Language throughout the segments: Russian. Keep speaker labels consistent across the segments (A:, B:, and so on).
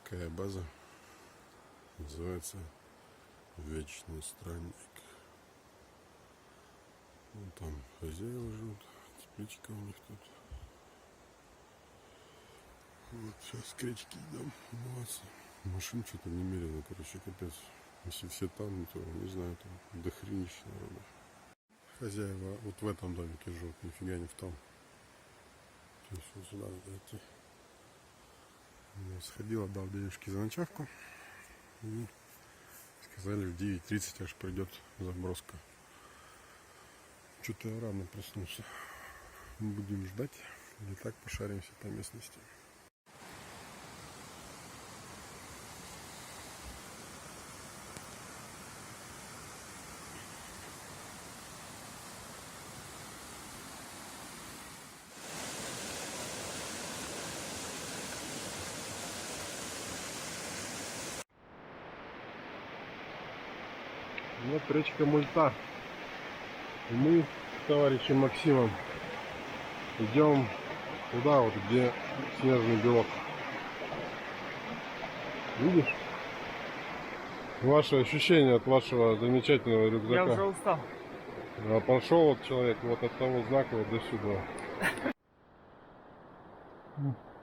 A: Такая база называется Вечный Странник. Вон там хозяева живут, тепличка у них тут. Вот сейчас к речке идем умываться. Машин что-то немерено, короче, капец. Если все там, то не знаю, там дохренища народу. Хозяева вот в этом домике живут, нифига не в том. То есть вот сюда надо идти. Сходил, отдал денежки за ночевку. И сказали, в 9:30 аж придет заброска. Что-то я рано проснулся. Будем ждать. Или так пошаримся по местности. Вот речка Мульта. И мы с товарищем Максимом идем туда, вот где снежный белок. Видишь? Ваши ощущения от вашего замечательного рюкзака?
B: Я уже устал.
A: А пошел вот человек вот от того знака вот до сюда.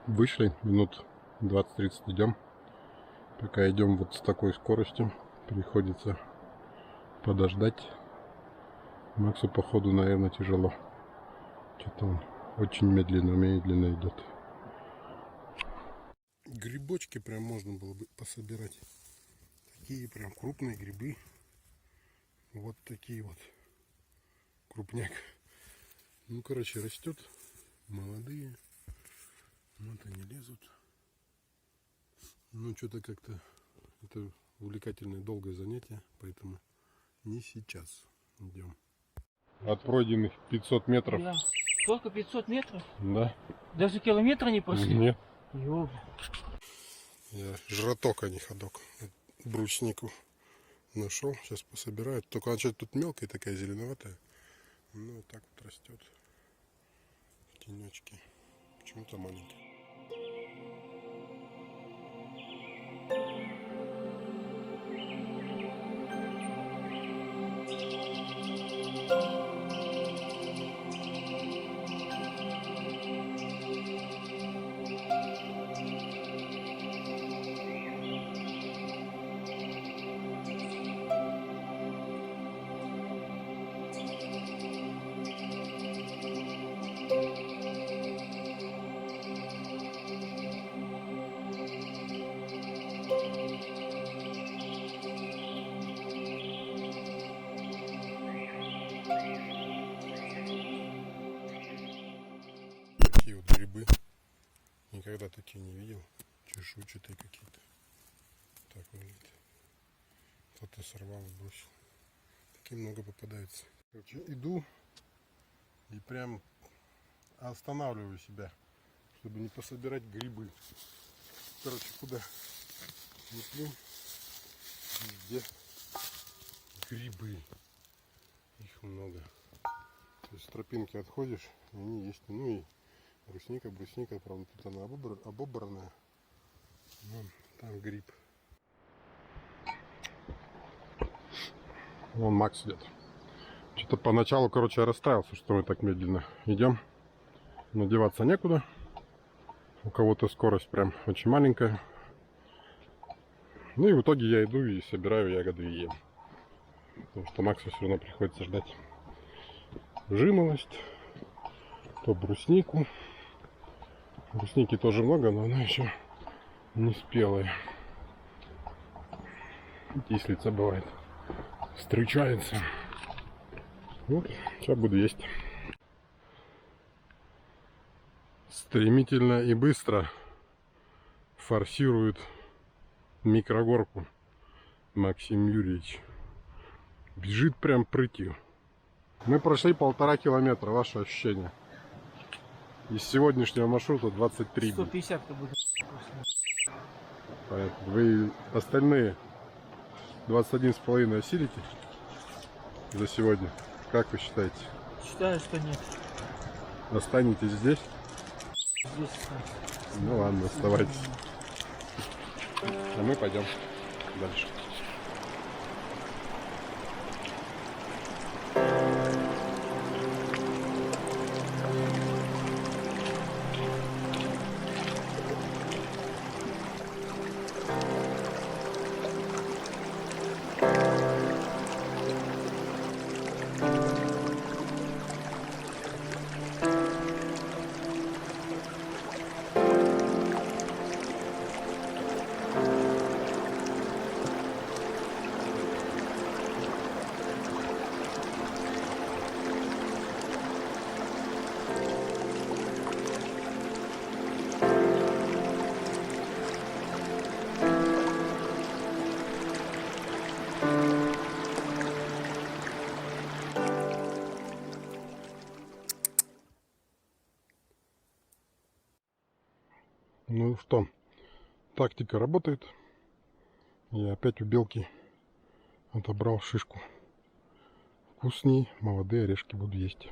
A: Вышли, минут 20-30 идем. Пока идем вот с такой скоростью, приходится подождать. Максу походу, наверное, тяжело. Что-то он очень медленно идет. Грибочки прям можно было бы пособирать. Такие прям крупные грибы. Вот такие вот. Крупняк. Ну, короче, растет. Молодые. Вот они лезут. Ну, что-то как-то это увлекательное, долгое занятие. Поэтому не сейчас идем. От пройденных 500 метров.
B: Да. Только 500 метров?
A: Да.
B: Даже километра не прошли?
A: Нет.
B: Ёб.
A: Я жраток, а не ходок. Бруснику нашел. Сейчас пособираю. Только она что-то тут мелкая такая, зеленоватая. Ну, вот так вот растет. В тенечке. Почему-то маленькая. Такие вот грибы. Никогда такие не видел. Чешуйчатые какие-то. Так выглядит. Кто-то сорвал и бросил. Такие много попадается. Короче, иду и прям останавливаю себя, чтобы не пособирать грибы. Короче, куда не плюнь, везде грибы. Их много. То есть с тропинки отходишь, и они есть. Ну и брусника, правда, тут она обобранная. Вон там гриб. Вон Макс идет. Что-то поначалу, короче, я расстраивался, что мы так медленно идем. Но деваться некуда. У кого-то скорость прям очень маленькая. Ну и в итоге я иду и собираю ягоды и ем. Потому что Максу все равно приходится ждать. Жимолость. То бруснику. Брусники тоже много, но она еще не спелая. Кислица бывает. Встречается. Вот, сейчас буду есть. Стремительно и быстро форсирует микрогорку Максим Юрьевич. Бежит прям прытью. Мы прошли 1,5 километра. Ваше ощущение? Из сегодняшнего маршрута 23.
B: 150 будет.
A: Понятно. Вы остальные 21,5 осилите за сегодня? Как вы считаете?
B: Считаю, что нет.
A: Останетесь здесь?
B: Здесь.
A: Ну ладно, оставайтесь. А мы пойдем дальше. Ну что, тактика работает. Я опять у белки отобрал шишку. Вкусней, молодые орешки буду есть.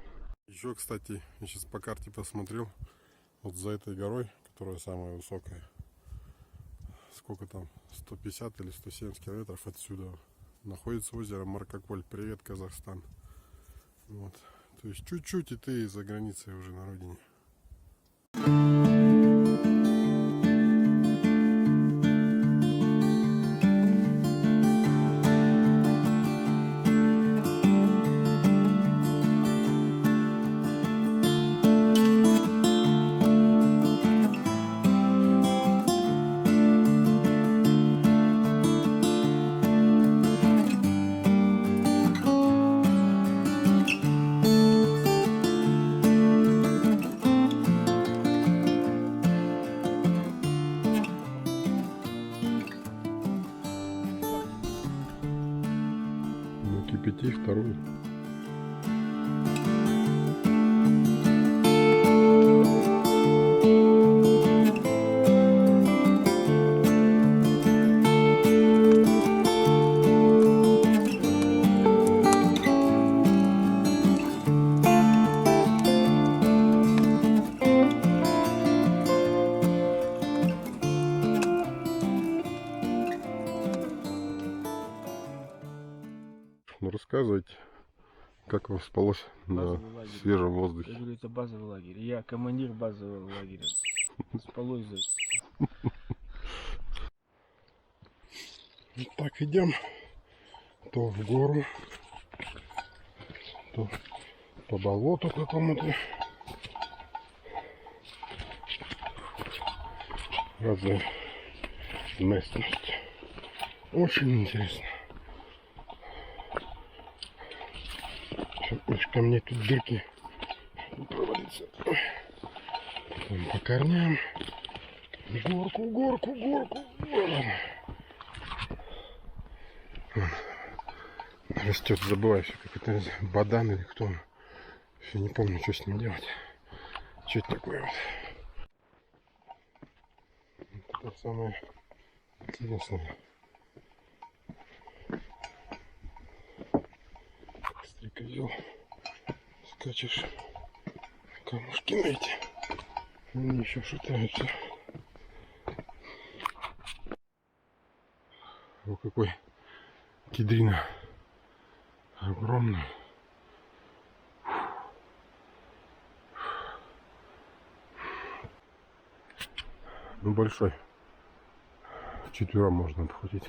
A: Еще, кстати, я сейчас по карте посмотрел. Вот за этой горой, которая самая высокая, сколько там, 150 или 170 километров отсюда находится озеро Маркоколь. Привет, Казахстан. Вот. То есть чуть-чуть и ты за границей уже на родине. Кипяти вторую. Ну, рассказывайте, как вам спалось на свежем
B: Я
A: воздухе.
B: говорю, это базовый лагерь. Я командир базового лагеря. Спалось за
A: Вот так идем. То в гору, то по болоту какому-то. Разная местность. Очень интересно. Меж камней тут дырки провалиться. Потом по корням. Горку, горку, горку. Растет, забываю все, как это бадан или кто он. Все не помню, что с ним делать. Что это такое вот. Это самое интересное. Стрекозел. Скачешь, камушки на эти. Они еще шатаются. О, какой кедрина огромный. Ну, большой. Вчетвером можно обхватить.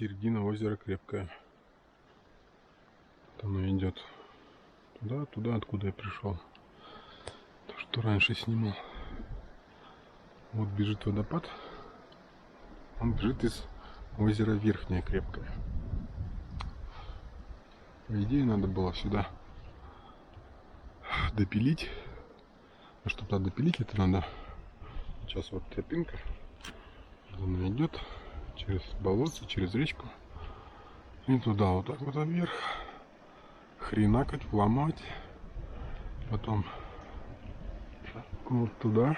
A: середина озера Крепкое. Вот оно идет туда, откуда я пришел. То, что раньше снимал. Вот бежит водопад. Он бежит из озера Верхнее Крепкое. По идее, надо было сюда допилить. А чтобы туда допилить, это надо. Сейчас вот тропинка. Она идет через болото, через речку. И туда вот так вот вверх. Хренакать, вломать. Потом вот туда.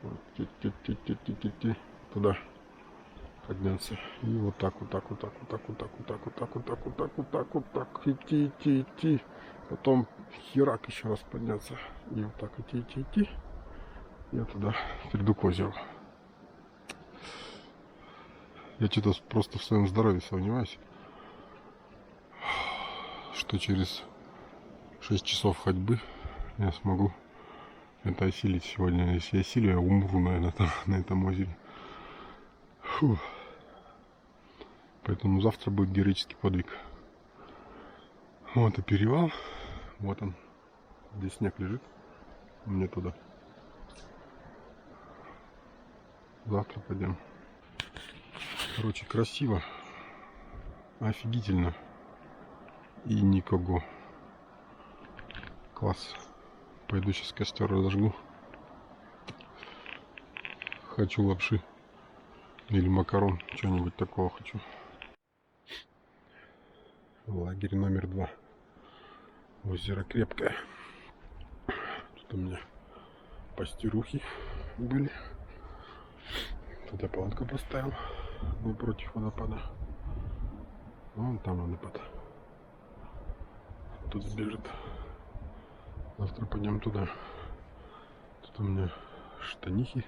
A: Вот, туда подняться. И вот так, идти. Потом херак еще раз подняться. И вот так идти. Я туда приду к озеру. Я что-то просто в своем здоровье сомневаюсь, что через 6 часов ходьбы я смогу это осилить сегодня. Если я осилю, я умру, наверное, там, на этом озере. Фу. Поэтому завтра будет героический подвиг. Вот и перевал. Вот он. Здесь снег лежит. Мне туда. Завтра пойдем. Короче, красиво. Офигительно. И никого. Класс. Пойду сейчас костер разожгу. Хочу лапши. Или макарон. Что-нибудь такого хочу. Лагерь номер 2. Озеро Крепкое. Тут у меня пастерухи были. Тут я палатку поставил напротив водопада. Вон там водопад. Тут бежит. Завтра пойдем туда. Тут у меня штанихи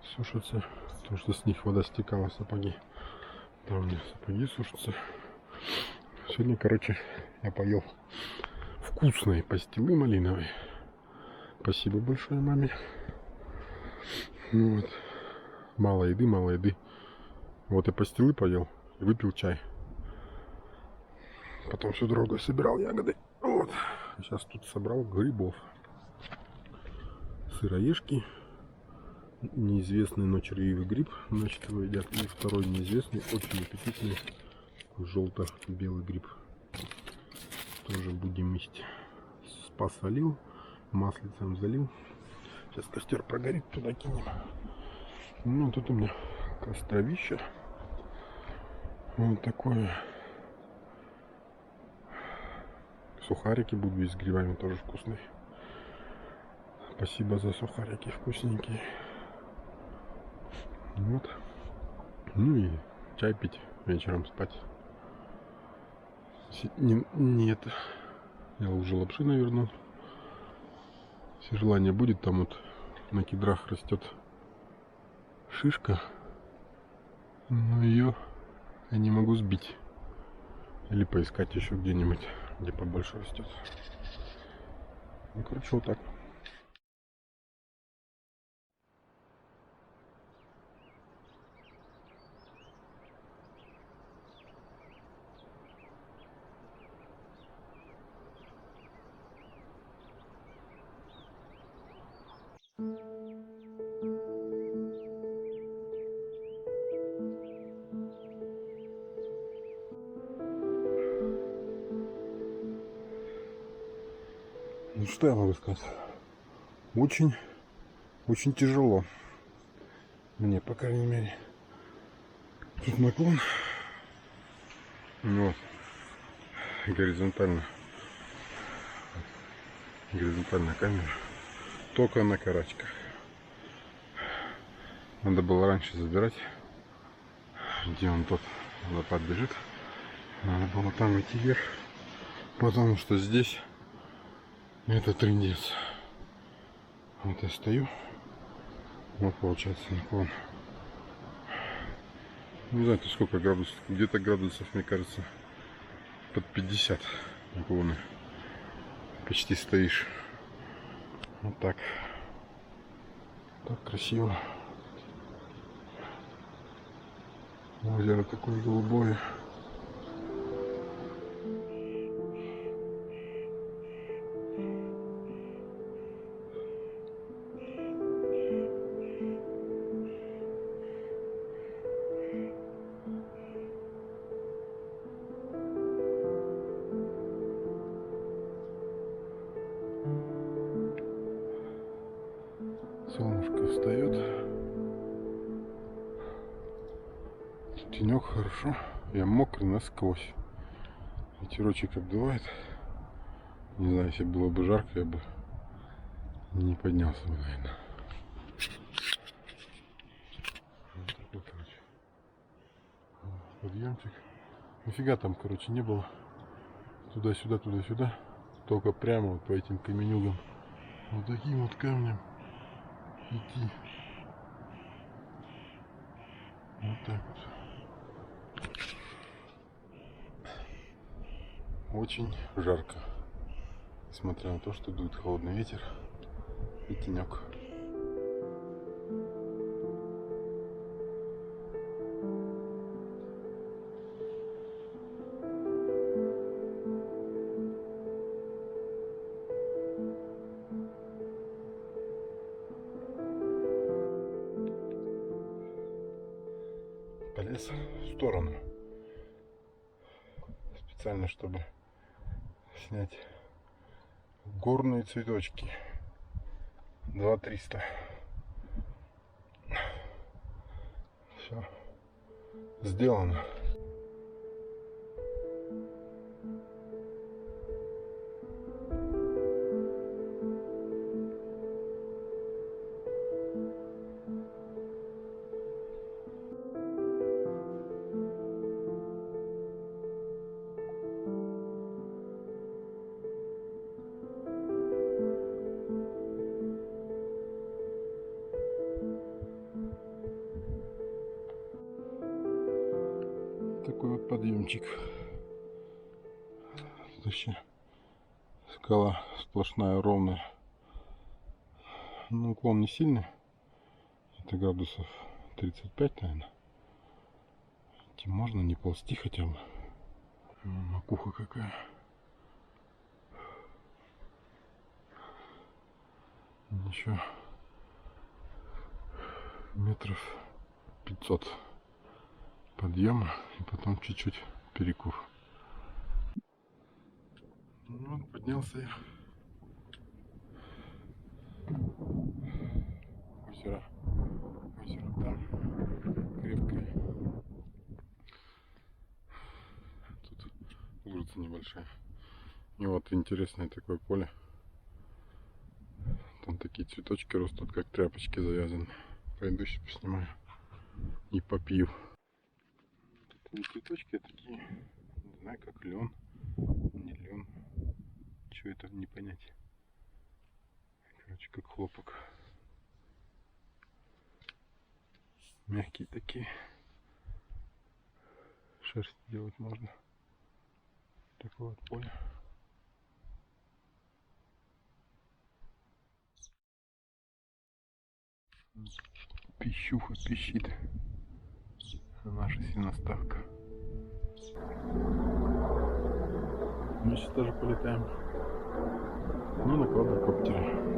A: сушатся, потому что с них вода стекала, сапоги. Там у меня сапоги сушатся. Сегодня, короче, я поел вкусной пастилы малиновой. Спасибо большое маме. Ну вот. Мало еды. Вот и пастилы поел, и выпил чай. Потом всю дорогу собирал ягоды. Вот. Сейчас тут собрал грибов. Сыроежки. Неизвестный, но червивый гриб. Значит, его едят. И второй неизвестный, очень аппетитный, желто-белый гриб. Тоже будем есть. Посолил, маслицем залил. Сейчас костер прогорит, туда кинем. Ну, тут у меня костровище. Вот такое. Сухарики буду есть с грибами, тоже вкусные. Спасибо за сухарики, вкусненькие. Вот. Ну и чай пить, вечером спать. Нет. Я уже лапши навернул. Если желание будет, там вот на кедрах растет шишка. Но ее я не могу сбить. Или поискать еще где-нибудь, где побольше растет. Ну, короче, вот так. Ну что я могу сказать? Очень тяжело. Мне, по крайней мере. Тут наклон. Вот. Горизонтальная камера. Только на карачках. Надо было раньше забирать. Где он тот водопад бежит. Надо было там идти вверх. Потому что здесь это трындец. Вот я стою. Вот получается наклон. Не знаю, сколько градусов. Где-то градусов, мне кажется, под 50 наклоны. Почти стоишь. Вот так. Так красиво. Озеро такое голубое. Солнышко встает. Тенек хорошо. Я мокрый насквозь. Ветерочек обдувает. Не знаю, если было бы жарко, я бы не поднялся бы, наверное. Вот такой, короче, подъемчик. Нифига там, короче, не было. Туда-сюда, туда-сюда. Только прямо вот по этим каменюгам. Вот таким вот камнем идти. Вот так вот. Очень жарко. Несмотря на то, что дует холодный ветер и тенек. Полез в сторону. Специально, чтобы снять горные цветочки. 2300. Все сделано. Такой вот подъемчик. Тут еще скала сплошная, ровная. Ну, уклон не сильный. Это градусов 35, наверное. Идти можно, не ползти хотя бы. Макуха какая. Еще метров 500 подъема и потом чуть-чуть перекур. Ну, вот, поднялся я. Озеро там крепкое. Тут лужица небольшая. И вот интересное такое поле. Там такие цветочки растут, как тряпочки завязаны. Пойду сейчас поснимаю и попью. Тут не цветочки, а такие, не знаю, как лен, не лен. Что это, не понять. Короче, как хлопок. Мягкие такие. Шерсть делать можно. Такое вот поле. Пищуха пищит. Наша сеноставка. Мы сейчас тоже полетаем. Ну, на квадрокоптере.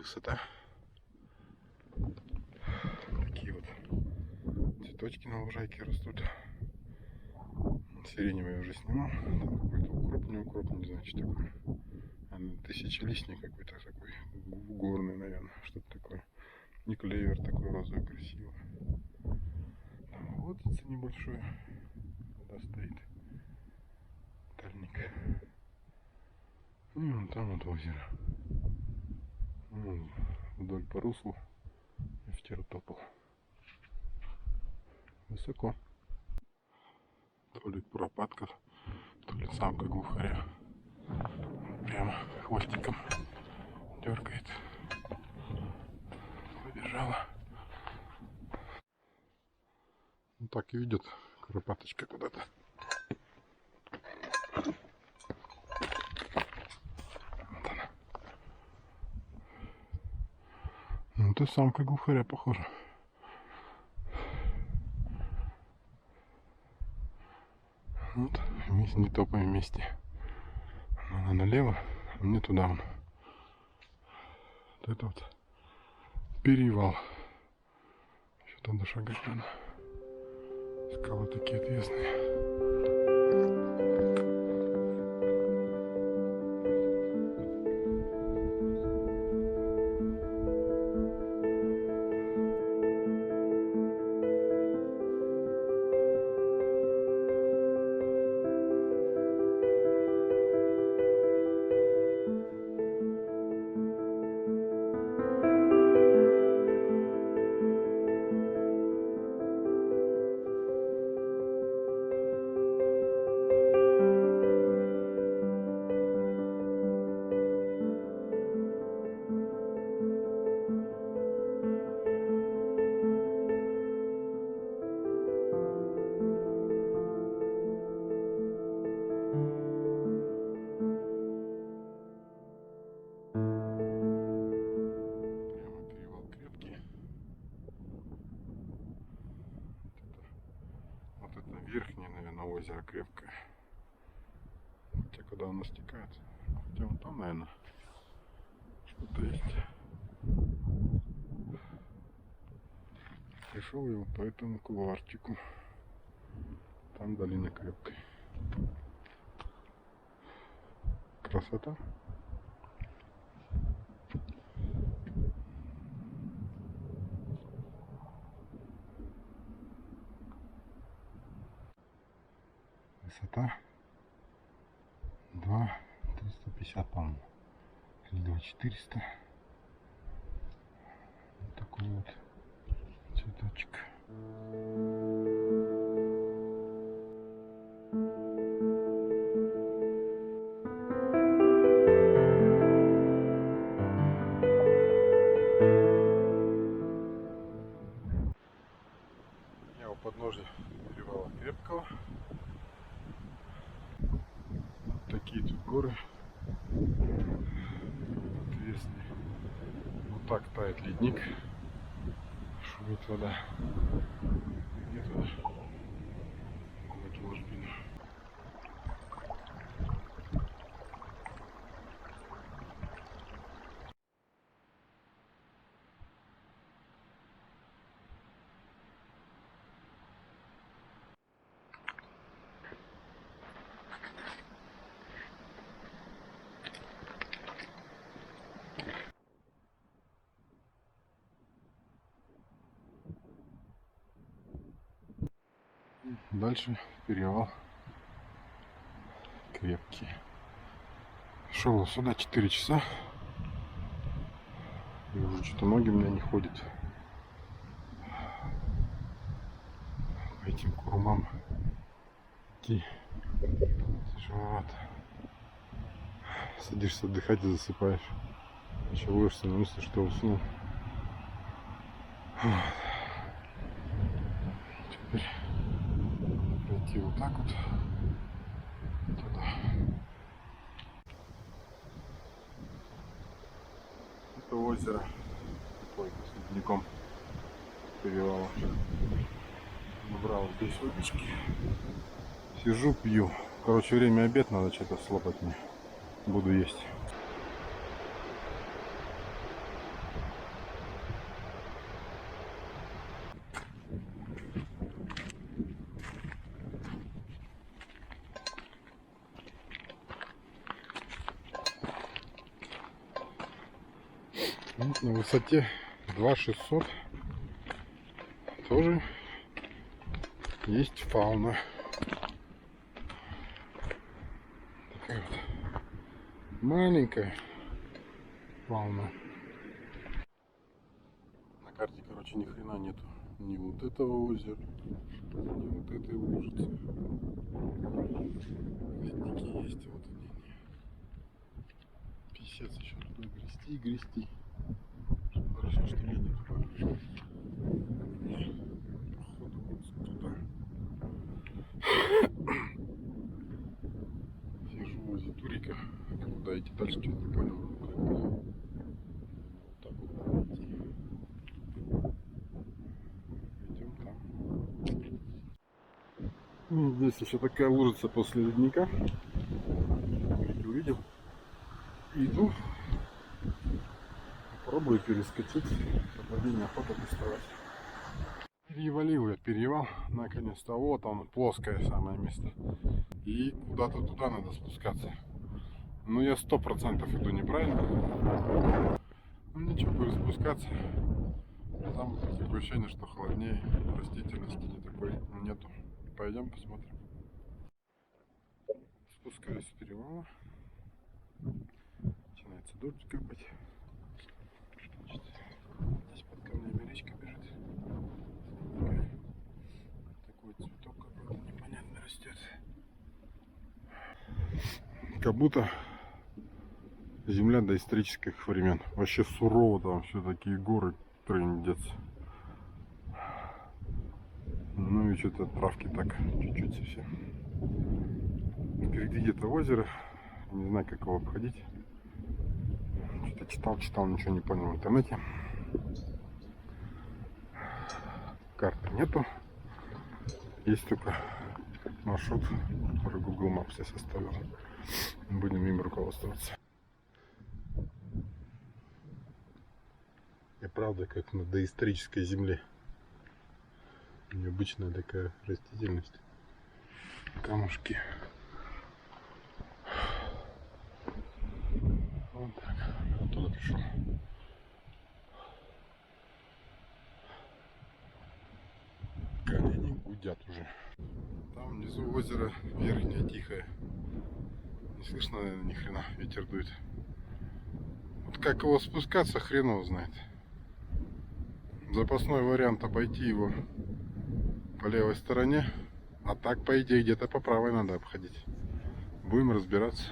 A: красота. Такие вот цветочки на лужайке растут. Сиреневый я уже снимал. Там какой-то укроп, не укроп, не знаю, что такое. Тысячелистник какой-то такой. Горный, наверное, что-то такое. И клевер такой розовый, красивый. Там колодец небольшой. Вода стоит. Тальник. И вон там вот озеро. Ну, вдоль по руслу. Я вчера топал. Высоко. То ли куропатка, то ли самка глухаря. Прямо хвостиком дергает. Побежала. Ну так и идет куропаточка куда-то. Вот она. Ну это самка глухаря похожа. Вот, вместе, не топаем вместе. Она налево, а мне туда вон. Вот это вот перевал. Еще туда шагать надо. Скалы такие отвесные. Верхнее, наверное, озеро крепкое. Хотя куда оно стекает? Хотя вон там, наверное, что-то есть. Пришел я вот по этому кулуарчику. Там долина крепкая. Красота. Высота 2,350, по-моему, или 2,400. Вот такой вот цветочек. Я у подножия перевала Крепкого. Такие тут горы отвесные. Вот так тает ледник, шумит вода. Где туда? Вот ложбина. Дальше перевал Крепкий. Шел сюда 4 часа. И уже что-то ноги у меня не ходят. По этим курмам идти тяжеловато. Садишься отдыхать и засыпаешь. Еще ловишься на мысли, что уснул. Теперь пройти вот так вот туда. Это озеро такое с ледником перевала. Набрал здесь водички. Сижу, пью. Короче, время обед, надо что-то слопать мне. Буду есть. на высоте 2600 тоже есть фауна. Такая вот маленькая фауна. На карте, короче, ни хрена нету. Ни вот этого озера, ни вот этой лужицы. Ледники есть, вот они. Писец, еще надо грести и грести. Хорошо, что я не туда пришел. Походу вот туда. Сижу возле турика. Куда идти дальше, что-то не понял. Вот так вот идти. Идем там. Ну, здесь еще такая лужица после ледника. Увидел. Иду. Попробую перескочить. Попади неохота доставать. Перевалил я перевал. Наконец-то. Вот он, плоское самое место. И куда-то туда надо спускаться. Ну я 100% иду неправильно. Ну ничего, буду спускаться. Там такое ощущение, что холоднее. Растительности не такой нету. Пойдем посмотрим. Спускаюсь с перевала. Начинается дождь капать. Значит, здесь под камнями речка бежит. Такой цветок какой-то непонятно растет. Как будто земля доисторических времен. Вообще сурово, там все такие горы трындец. Ну и что-то травки так чуть-чуть совсем. Впереди где-то озеро. Не знаю, как его обходить. Что-то читал, ничего не понял в интернете. Карты нету. Есть только маршрут, который Google Maps я составил. Будем им руководствоваться. И правда, как на доисторической земле. Необычная такая растительность. Камушки. Вот так. Оттуда пришел. Колени гудят уже. Там внизу озеро верхнее, тихое. Не слышно, наверное, ни хрена, ветер дует. Вот как его спускаться, хрен его знает. Запасной вариант обойти его по левой стороне. А так, по идее, где-то по правой надо обходить. Будем разбираться.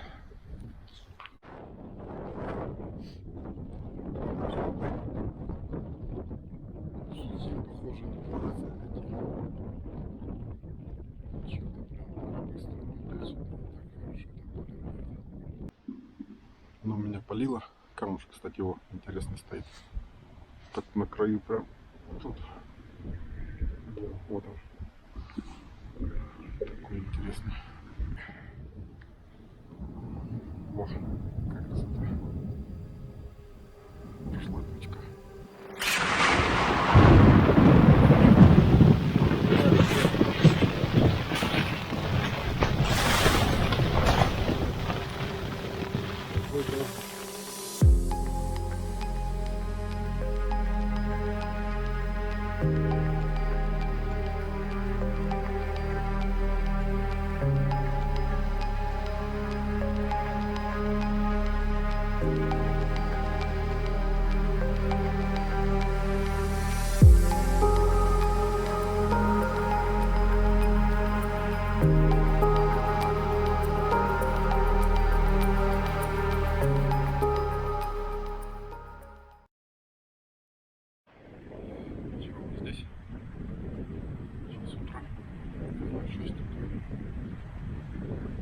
A: Похоже, не творится это дело. Что-то прям быстро туда-сюда. Так хорошо это поливает. Оно меня палило. Камушек, кстати, его интересно стоит. Так на краю прям тут. Вот он. Такой интересный. Вот, как красота. Пошла тучка. Здесь. Сейчас утро. 6 утра.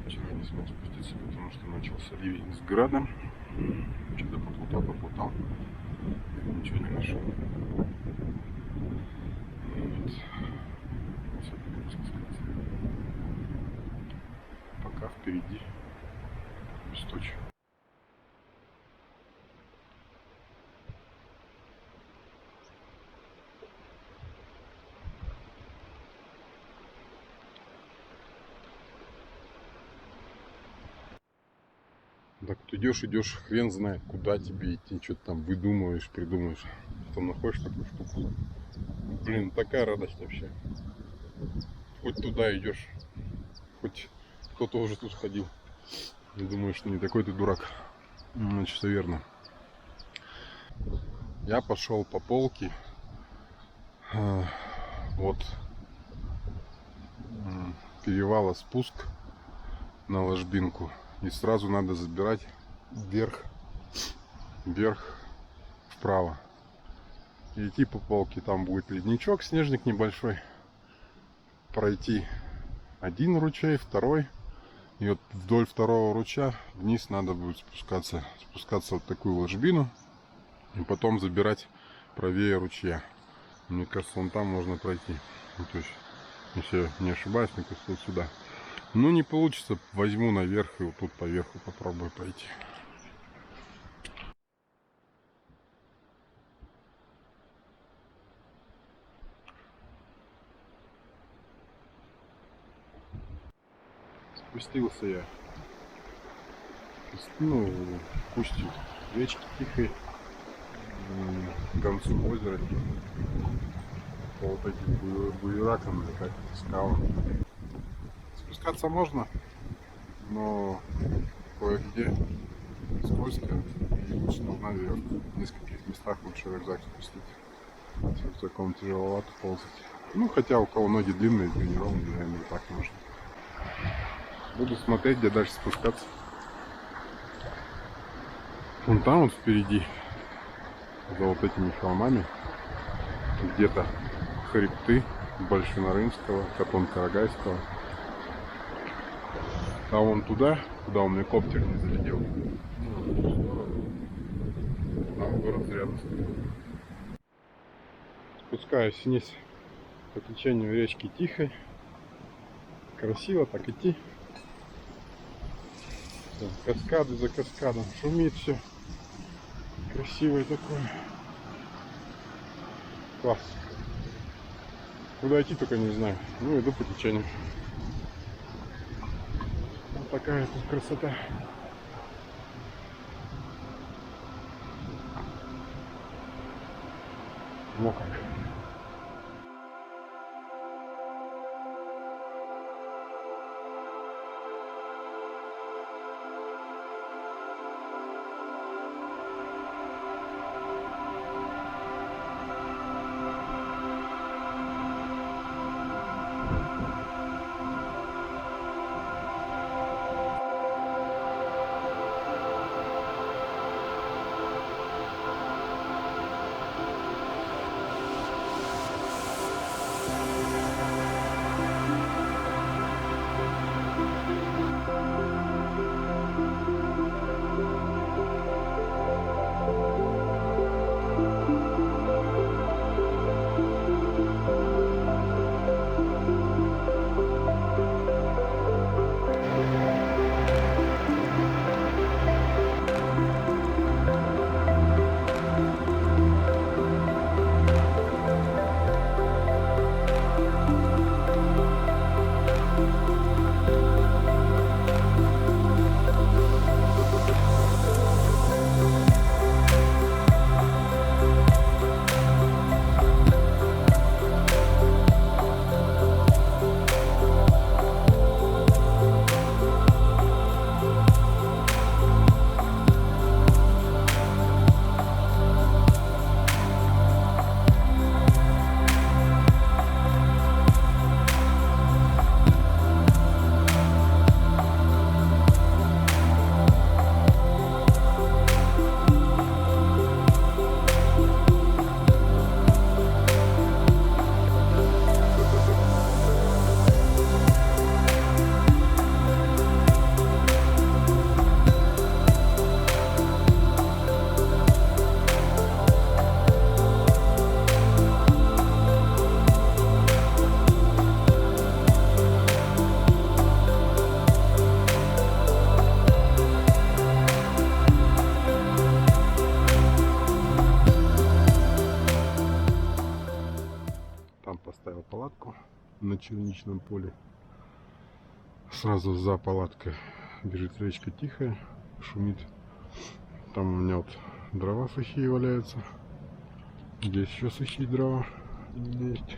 A: Вчера не смог спуститься, потому что начался ливень с градом. Что-то поплутал. Ничего не нашел. Вот. Сегодня будем спускаться. Пока впереди Бесточь. Так вот идешь, хрен знает, куда тебе идти, что-то там выдумываешь, придумаешь. Потом находишь такую штуку. Блин, такая радость вообще. Хоть туда идешь, хоть кто-то уже тут ходил. И думаешь, что не такой ты дурак. Значит, все верно. Я пошел по полке. Вот перевала спуск на ложбинку. И сразу надо забирать вверх вправо. И идти по полке. Там будет ледничок, снежник небольшой. Пройти один ручей, второй. И вот вдоль второго ручья вниз надо будет спускаться вот такую ложбину. И потом забирать правее ручья. Мне кажется, вон там можно пройти. Ну, то есть, если я не ошибаюсь, мне кажется, вот сюда. Ну, не получится, возьму наверх и вот тут поверху попробую пройти. Спустился я, ну, в устье речки Тихой, к концу озера, по вот этим буеракам или как-то скалам. Спускаться можно, но кое-где скользко, и лучше нужна веревка. В нескольких местах лучше рюкзак спустить. В таком тяжеловато ползать. Ну, хотя у кого ноги длинные, тренированные, наверное, и так можно. Буду смотреть, где дальше спускаться. Вон там вот впереди, за вот этими холмами, где-то хребты Большенарынского, Катон-Карагайского. А вон туда, куда у меня коптер не залетел, там город рядом. Спускаюсь вниз по течению речки Тихой. Красиво так идти. Все, каскады за каскадом, шумит все. Красивое такое. Класс. Куда идти только не знаю. Ну, иду по течению. Вот такая тут красота. Во как. Поставил палатку на черничном поле. Сразу за палаткой бежит речка Тихая, шумит. Там у меня вот дрова сухие валяются. Здесь еще сухие дрова есть.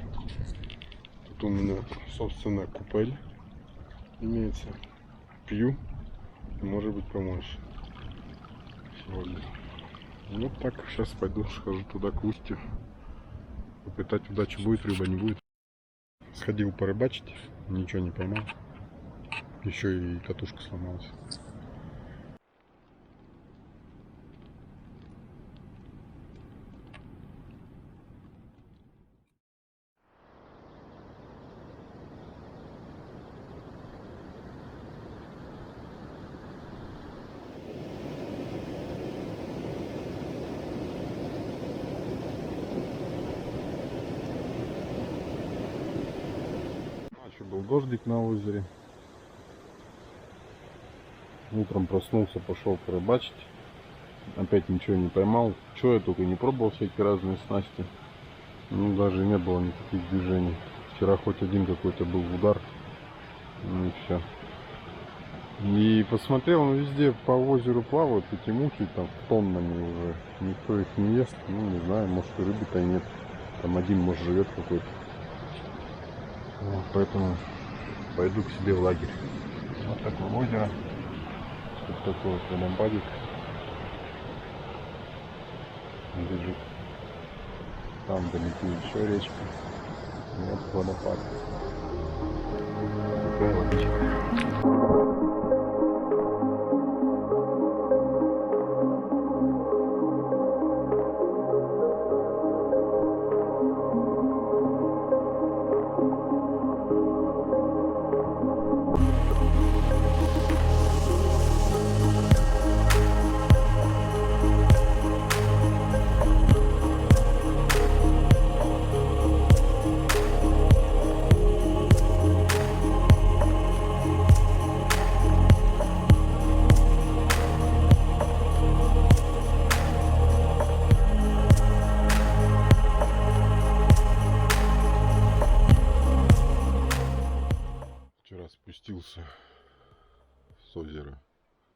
A: Тут у меня, собственно, купель имеется. Пью. Может быть, помочь сегодня. Вот так. Сейчас пойду, схожу туда к устью. Попытать удачи, будет рыба, не будет. Сходил порыбачить, ничего не поймал. Еще и катушка сломалась. Ночью был дождик на озере. Утром проснулся, пошел порыбачить. Опять ничего не поймал. Что я только не пробовал, всякие разные снасти. Ну, даже не было никаких движений. Вчера хоть один какой-то был удар. Ну и все. И посмотрел, везде по озеру плавают эти мухи, там тоннами уже. Никто их не ест. Ну, не знаю, может и рыбы-то и нет. Там один, может, живет какой-то. Вот, поэтому пойду к себе в лагерь. Вот такое озеро. Тут такой вот водопадик лежит. Там далеко еще речка. Вот водопад. Такая водичка. Вчера спустился с озера,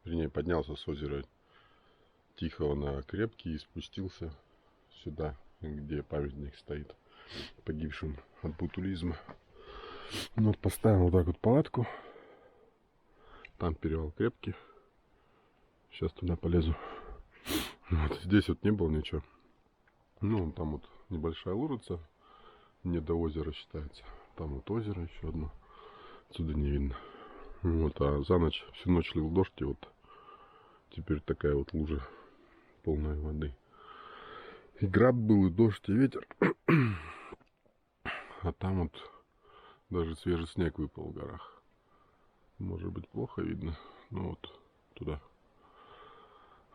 A: вернее поднялся с озера Тихого на Крепкий и спустился сюда, где памятник стоит погибшим от ботулизма. Вот поставил вот так вот палатку. Там перевал Крепкий. Сейчас туда полезу. Вот здесь вот не было ничего. Ну, там вот небольшая лужица, не до озера считается. Там вот озеро еще одно. Отсюда не видно. Вот, а за ночь, всю ночь лил дождь, и вот теперь такая вот лужа полная воды. И град был, и дождь, и ветер. А там вот даже свежий снег выпал в горах. Может быть, плохо видно, но вот туда.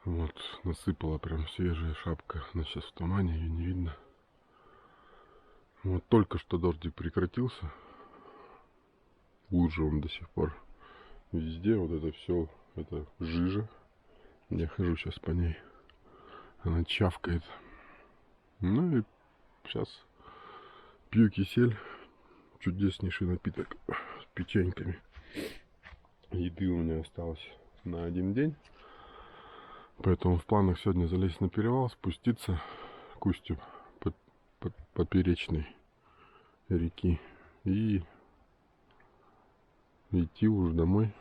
A: Вот, насыпала прям свежая шапка. Она сейчас в тумане, ее не видно. Вот только что дождик прекратился. Лужа он до сих пор. Везде вот это все, это жижа. Я хожу сейчас по ней. Она чавкает. Ну и сейчас пью кисель. Чудеснейший напиток с печеньками. Еды у меня осталось на один день. Поэтому в планах сегодня залезть на перевал, спуститься к устью поперечной реки и идти уже домой.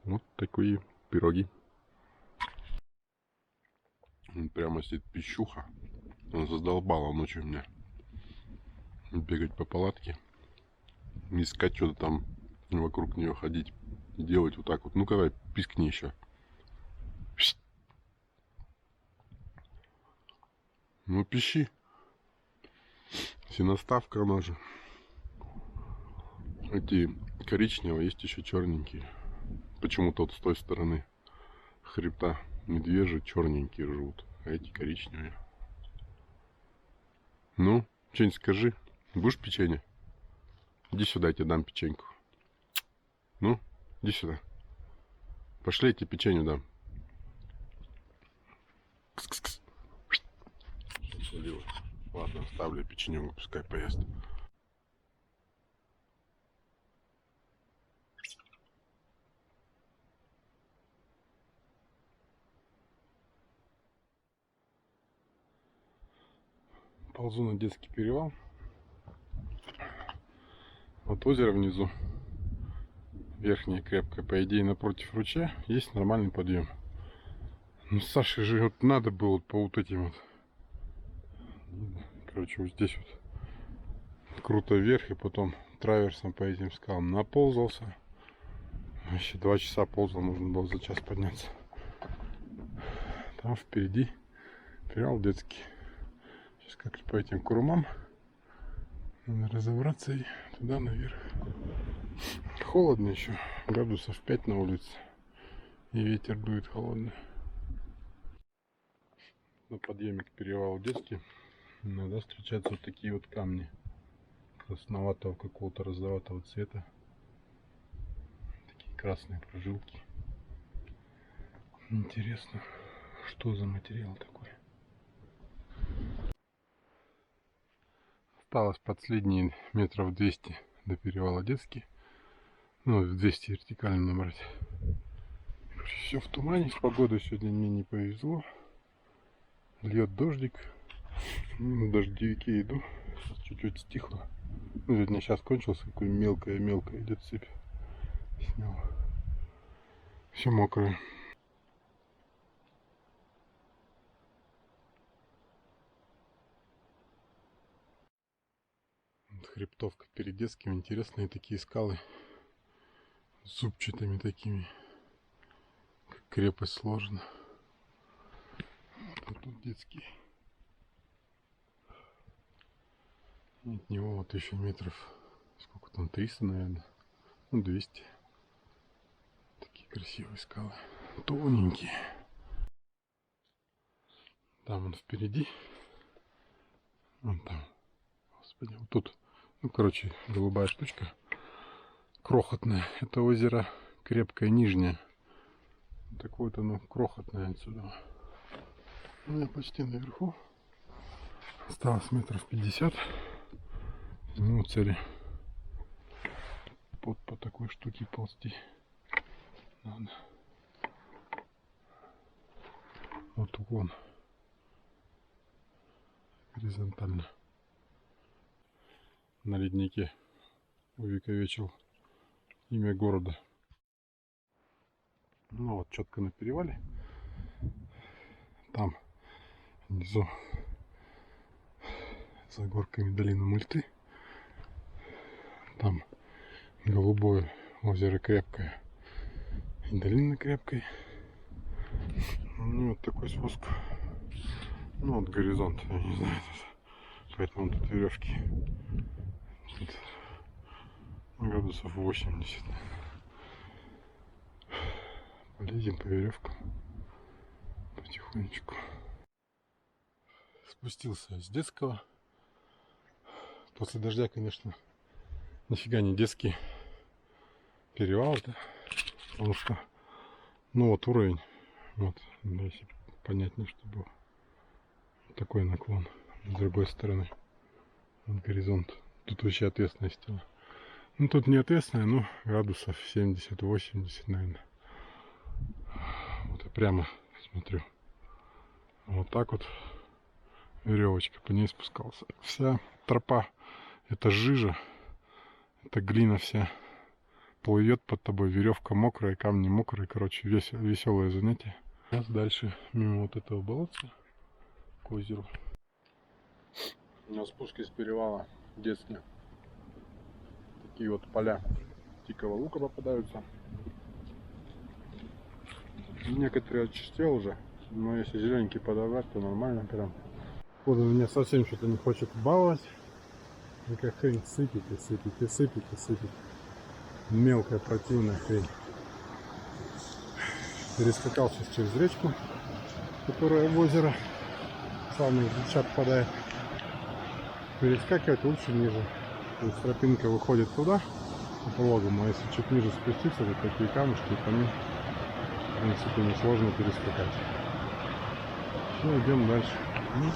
A: Вот такие пироги. Прямо сидит пищуха. Он задолбала ночью меня бегать по палатке, искать что-то там, вокруг нее ходить и делать вот так вот. Ну-ка, давай, пискни еще. Ну, пищи. Синоставка она же. Эти коричневые, есть еще черненькие. Почему-то вот с той стороны хребта медвежьи черненькие живут, а эти коричневые. Ну, что-нибудь скажи. Будешь печенье? Иди сюда, я тебе дам печеньку. Ну, иди сюда. Пошли, я тебе печенью дам. Кс-кс-кс. Ладно, оставлю печенье, пускай поест. Ползу на детский перевал. Вот озеро внизу. Верхняя крепкая. По идее, напротив ручья есть нормальный подъем. Ну, Саше же вот надо было по вот этим вот. Короче, вот здесь вот круто вверх, и потом траверсом по этим скалам наползался. Вообще 2 часа ползал, можно было за час подняться. Там впереди перевал детский. Сейчас как-то по этим курумам надо разобраться и туда наверх. Холодно еще, градусов 5 на улице. И ветер дует холодный. На подъеме к перевалу детский иногда встречаются вот такие вот камни красноватого какого-то розоватого цвета. Такие красные прожилки. Интересно, что за материал такой. Осталось последние метров 200 до перевала детский. Ну, 200 вертикально набрать. Все в тумане, с погодой сегодня мне не повезло. Льет дождик. На дождевике иду. Чуть-чуть стихло. Ну, вернее, сейчас кончился. Какое мелкая идет сыпь. Снял. Все мокрое. Вот хребтовка перед детским. Интересные такие скалы. С зубчатыми такими. Как крепость сложена. Вот тут детский. От него вот еще метров, сколько там, 300, наверное, ну 200. Такие красивые скалы, тоненькие. Там он впереди, вон там, господи, вот тут, ну короче, голубая штучка, крохотная. Это озеро Крепкое Нижнее. Такое вот оно крохотное отсюда. Ну, я почти наверху. Осталось метров 50. Ну, цели по такой штуке ползти надо. Вот уклон горизонтально. На леднике увековечил имя города. Ну вот четко на перевале. Там внизу за горками долина Мульты. Там голубое озеро Крепкое и долина Крепкая. Ну вот такой спуск. Ну вот горизонт, я не знаю, поэтому тут веревки. Тут градусов 80. Полезем по веревкам потихонечку. Спустился с детского. После дождя, конечно, нифига не детский перевал-то, потому что, ну вот уровень, вот, если понятнее, что было. Такой наклон с другой стороны, вот горизонт. Тут вообще ответственная стена. Ну тут не ответственная, но градусов 70-80, наверное. Вот я прямо смотрю. Вот так вот веревочка, по ней спускался. Вся тропа это жижа, это глина вся плывет под тобой, веревка мокрая, камни мокрые, короче, веселое занятие. Сейчас дальше мимо вот этого болотца к озеру. На спуске с перевала детские такие вот поля дикого лука попадаются. Некоторые очистил уже, но если зелененький подобрать, то нормально прям. Вот меня совсем что-то не хочет баловать. И как хрень сыпет и сыпет и сыпет и сыпет. Мелкая противная хрень. Перескакал сейчас через речку, которая в озеро славных девчат впадает. Перескакивать лучше ниже. То есть тропинка выходит туда, по пологому, а если чуть ниже спуститься, вот такие камушки, и по ним, в принципе, несложно перескакать. Все, идем дальше.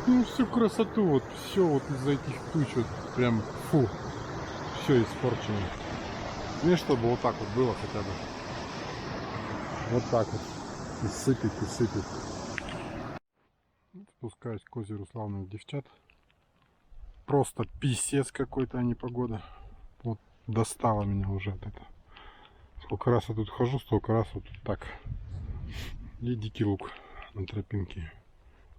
A: Ну, всю красоту, вот все вот из-за этих туч, вот прям фу, все испорчено. Не, чтобы вот так вот было хотя бы. Вот так вот. И сыпет, и сыпет. Спускаюсь к озеру славных девчат. просто писец какой-то, а не погода. Вот достала меня уже от этого. Сколько раз я тут хожу, столько раз вот так. И дикий лук на тропинке.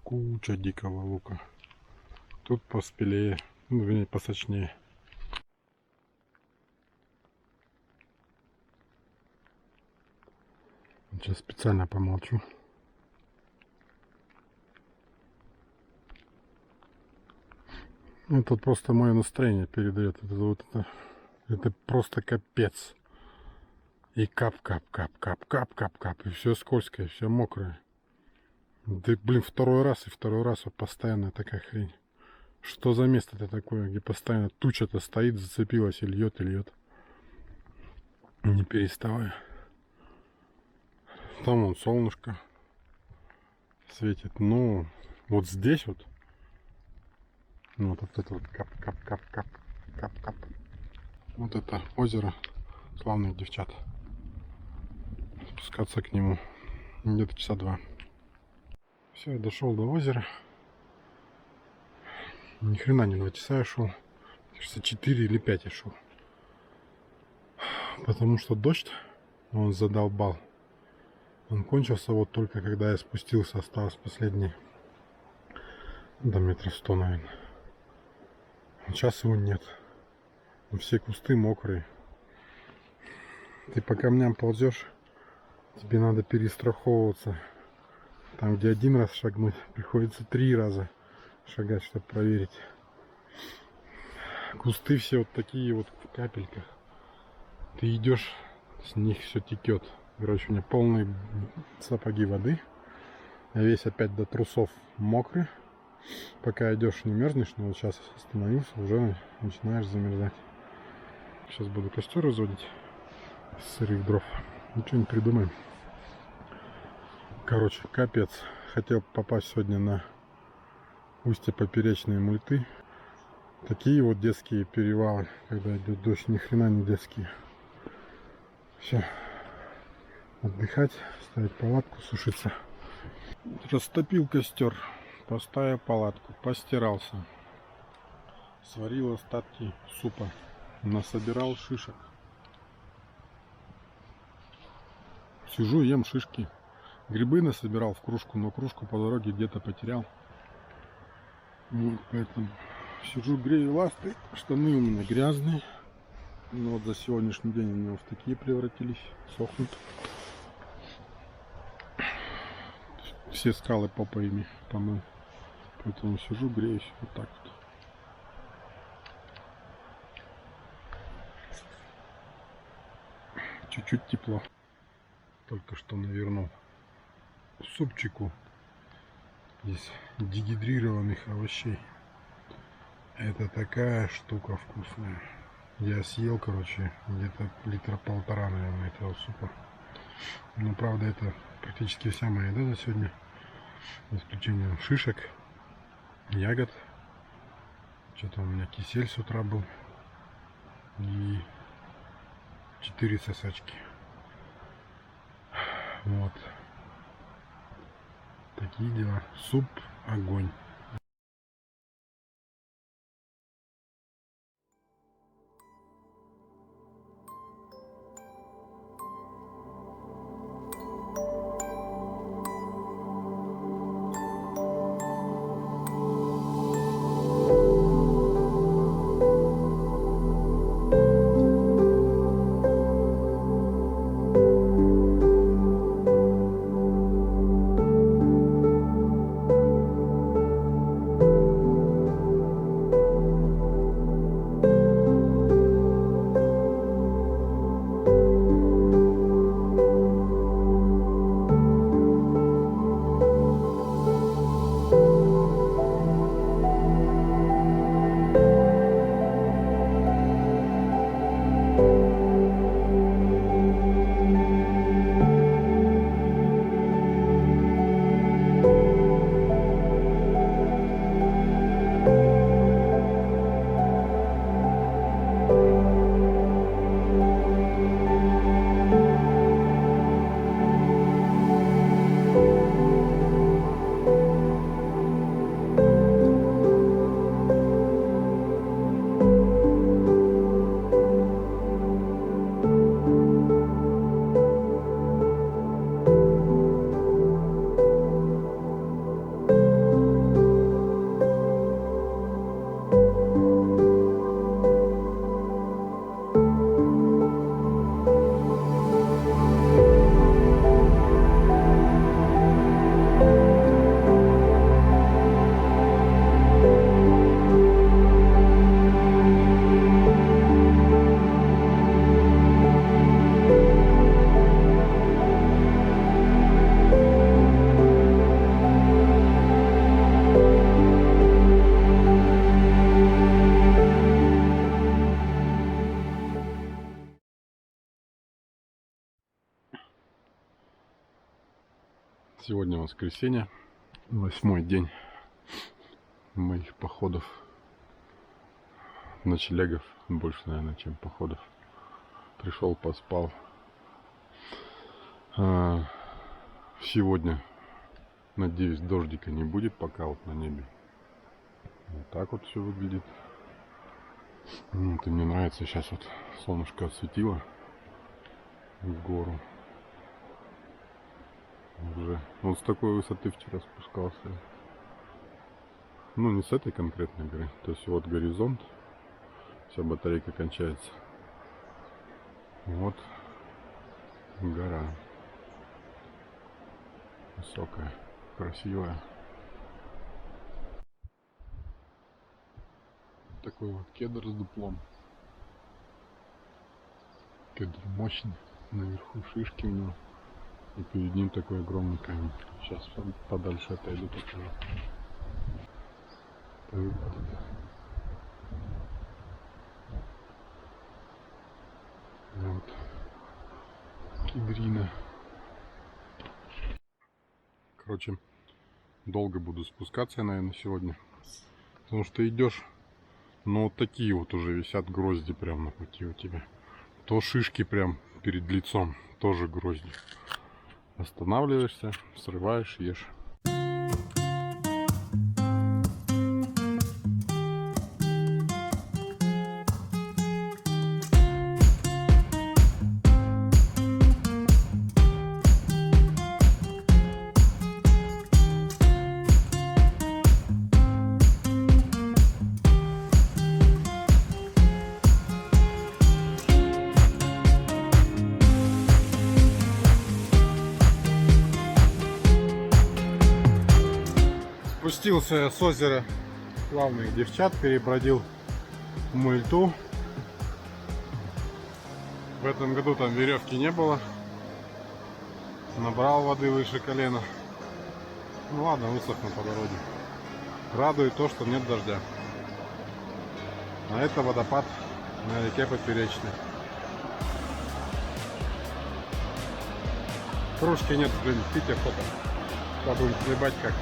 A: Куча дикого лука. Тут поспелее, ну, вернее, посочнее. Сейчас специально помолчу. Это просто мое настроение передает. Это просто капец. И кап. И все скользкое, все мокрое. Да, блин, второй раз вот постоянно такая хрень. Что за место-то такое, где постоянно туча-то стоит, зацепилась и льет, и льет. Не переставая. Там вон солнышко светит. Но вот здесь вот, ну вот это вот кап. Вот это озеро славных девчат. Спускаться к нему где-то часа 2. Все, я дошел до озера. Ни хрена не 2 часа я шел. Кажется, 4 или 5 я шел. Потому что дождь, он задолбал. Он кончился вот только когда я спустился. Осталось последние, до метров 100, наверное. Сейчас его нет. Все кусты мокрые. Ты по камням ползешь, тебе надо перестраховываться. Там, где 1 раз шагнуть, приходится 3 раза шагать, чтобы проверить. Кусты все вот такие вот в капельках. Ты идешь, с них все текет. Короче, у меня полные сапоги воды. Я весь опять до трусов мокрый. Пока идешь, не мерзнешь, но вот сейчас остановился, уже начинаешь замерзать. Сейчас буду костер разводить из сырых дров. Ничего не придумаем. Короче, капец. Хотел попасть сегодня на устье поперечной мульты. Такие вот детские перевалы, когда идет дождь, ни хрена не детские. Все. Отдыхать, ставить палатку, сушиться. Растопил костер, поставил палатку, постирался. Сварил остатки супа. Насобирал шишек. Сижу, ем шишки. Грибы насобирал в кружку, но кружку по дороге где-то потерял. Вот, поэтому сижу, грею ласты. Штаны у меня грязные. Но вот за сегодняшний день они в такие превратились. Сохнут. Все скалы попаями помыл. Поэтому сижу, греюсь вот так вот. Чуть-чуть тепло. Только что навернул супчику из дегидрированных овощей. Это такая штука вкусная. Я съел, короче, где-то 1,5 литра, наверное, этого супа. Но правда это практически вся моя еда за сегодня. За исключением шишек, ягод. Что-то у меня кисель с утра был. И 4 сосачки. Вот. Такие дела. Суп огонь. Сегодня воскресенье, 8-й день моих походов, ночлегов, больше, наверное, чем походов. Пришел, поспал. Сегодня, надеюсь, дождика не будет пока вот на небе. Вот так вот все выглядит. Вот, и мне нравится, сейчас вот солнышко осветило в гору. Уже вот с такой высоты вчера спускался. Ну, не с этой конкретной горы. То есть вот горизонт. Вся батарейка кончается. Вот гора. Высокая, красивая. Такой вот кедр с дуплом. Кедр мощный. Наверху шишки у него. И перед ним такой огромный камень. Сейчас подальше отойду покажу. Вот. Кедрина. Короче, долго буду спускаться, наверное, сегодня. Потому что идешь, но вот такие вот уже висят грозди прям на пути у тебя. То шишки прям перед лицом, тоже грозди. Останавливаешься, срываешь, ешь. Спустился с озера Славных Девчат, перебродил в Мульту. В этом году там веревки не было. Набрал воды выше колена. Ну ладно, высохну по дороге. Радует то, что нет дождя. А это водопад на реке Поперечной. Кружки нет, блин, пить охота. Будем хлебать как.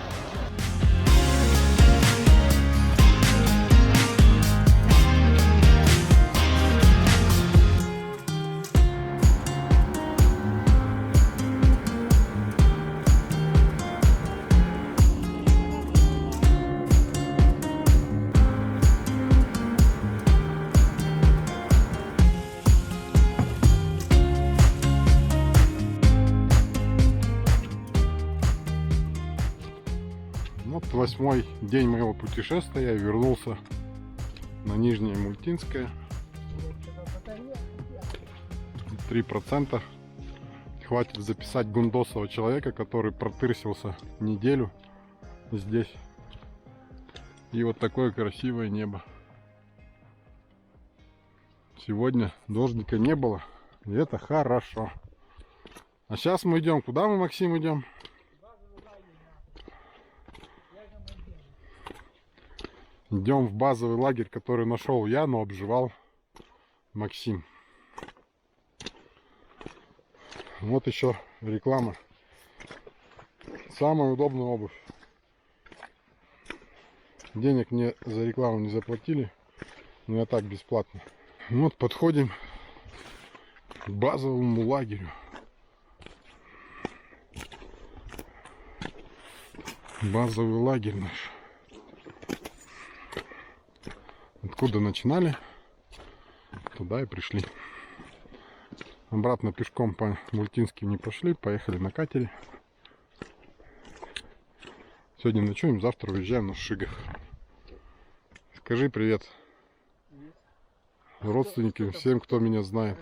A: Вот 8-й день моего путешествия, я вернулся на Нижнее Мультинское. 3%. Хватит записать гундосового человека, который протырсился неделю здесь. И вот такое красивое небо. Сегодня дождика не было, и это хорошо. А сейчас мы идем. Куда мы, Максим, идем? Идем в базовый лагерь, который нашел я, но обживал Максим. Вот еще реклама. Самая удобная обувь. Денег мне за рекламу не заплатили, но я так бесплатно. Вот подходим к базовому лагерю. Базовый лагерь наш. Откуда начинали, туда и пришли. Обратно пешком по Мультинским не пошли, поехали на катере. Сегодня ночуем, завтра уезжаем на Шигах. Скажи привет родственникам, всем, кто меня знает.